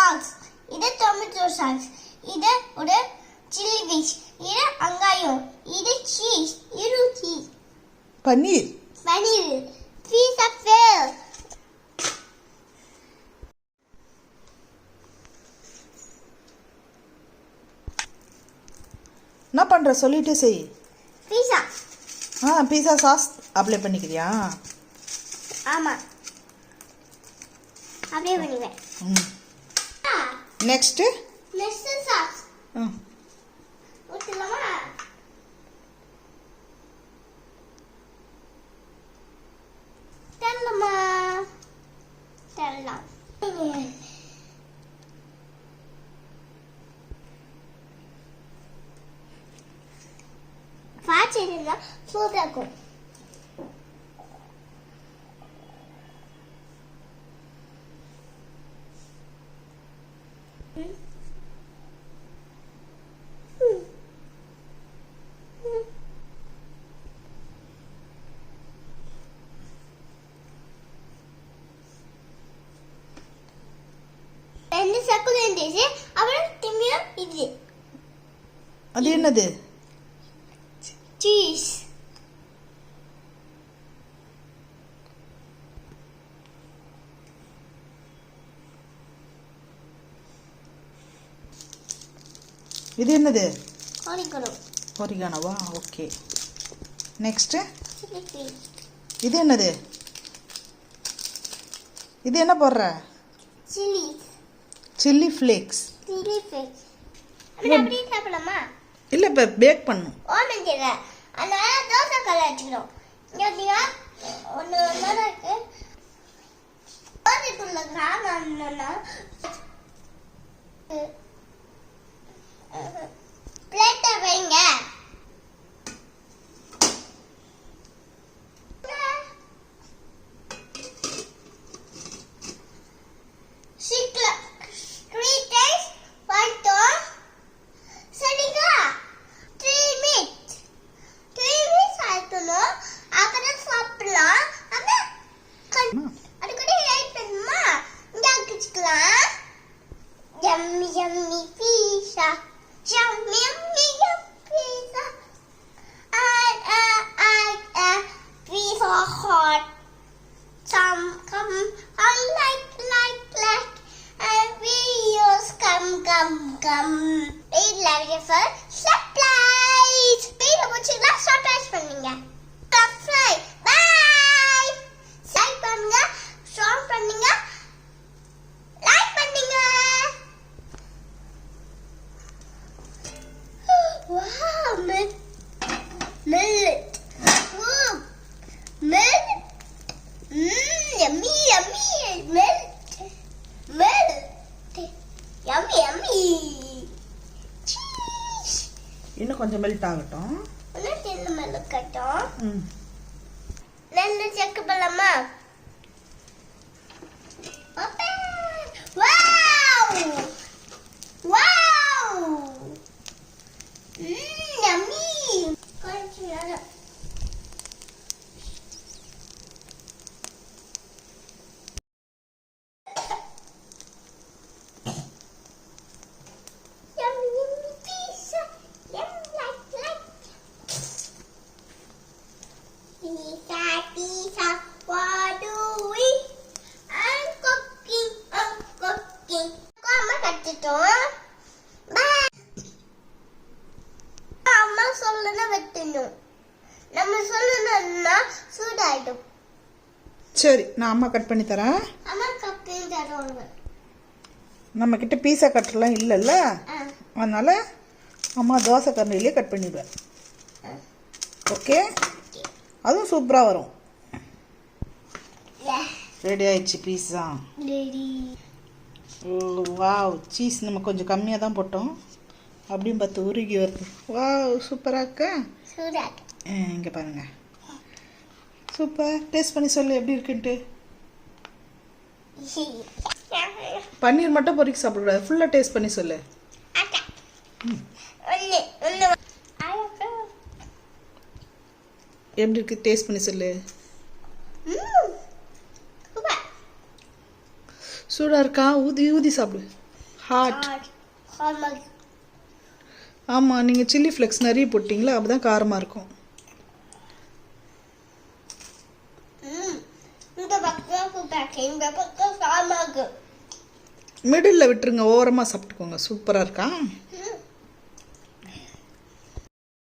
Sauce, இது tomato sauce, இது ஒரு சில்லி ஃபிஷ், இது வெங்காயம், இது சீஸ், இது சீஸ், பன்னீர் பீஸா ஃபேல். என்ன பண்ணுற சொல்லிட்டு செய். பீஸா. பீஸா சாஸ் அப்ளை பண்ணிக்கிறியா? ஆமாம், அப்படியே பண்ணிக்கிறேன். நெக்ஸ்ட்டு சாஸ் ஊற்றலாமா? தரலாமா? தரலாம். பாய்ச்சா சூப்பராக இருக்கும். ரெண்டு சக்குல இருந்துச்சு, அப்புறம் திரும்பியும் இது. அது என்னது? சீஸ். இது என்னது? ஒரிகானோவா? ஓகே. Next chilli. இது என்னது? இது என்ன போடுற? Chilli flakes. அப்படியே சாப்பிடலாமா? இல்லை, இப்போ பேக் பண்ணும். ஓமன் தெரியல, அதனால தோசை கல்ல வச்சுக்கிறோம். இங்கே ஒன்று ஒன்றா இருக்கு. தோசைக்குள்ள கிராமம்னா பிளேட்டை வைங்க. Yummy, yummy pizza. Yummy, yummy, yummy pizza. Pizza hot. Some come, I like. And we use come. Eat like for surprise. Pizza முடிச்சிங்களா? surprise பண்ணுங்க. Subscribe. Bye. Like பண்ணுங்க, share பண்ணுங்க. Wow, milk. Yummy, milk. Yummy. Cheese. இன்னும் கொஞ்சம் melt ஆகட்டும். இன்னும் melt ஆகட்டும். நல்ல check பண்ணலாமா? Pizza, what do we? I'm cooking. அம்மா கட்டிட்டோம். அம்மா சொல்லணும்னா வெட்டணும். நம்ம சொல்லணும்னா சூடாயிடும். சரி, நான் அம்மா கட் பண்ணி தரேன். அம்மா கட் பண்ணி தருவாங்க. நம்ம கிட்ட பீஸா கட்டர்லாம் இல்லைல்ல, அதனால அம்மா தோசை கரண்டிலே கட் பண்ணிடுவேன். ஓகே, அதுவும் சூப்பராக வரும். ரெடி ஆயிடுச்சு பீஸா. வாவ், சீஸ் நம்ம கொஞ்சம் கம்மியாக தான் போட்டோம், அப்படியும் பார்த்து உருகி வருது. வாவ், சூப்பராக இருக்கா? இங்கே பாருங்க, சூப்பர். டேஸ்ட் பண்ணி சொல்லு எப்படி இருக்குன்ட்டு. பன்னீர் மட்டும் பொறுக்கி சாப்பிடக்கூடாது, ஃபுல்லாக டேஸ்ட் பண்ணி சொல்லு. எப்படி இருக்கு டேஸ்ட் பண்ணி சொல்லு. சூடாக இருக்கா? ஊதி ஊதி சாப்பிடு. ஹாட். ஹாட். ஆமாம், நீங்கள் சில்லி ஃப்ளெக்ஸ் நிறைய போட்டிங்களா, அப்போ தான் காரமாக இருக்கும். இந்த பக்கம் சூப்பராக, இந்த பக்கம் காரமாக. மிடில் விட்டுருங்க, ஓரமாக சாப்பிட்டுக்கோங்க. சூப்பராக இருக்கா?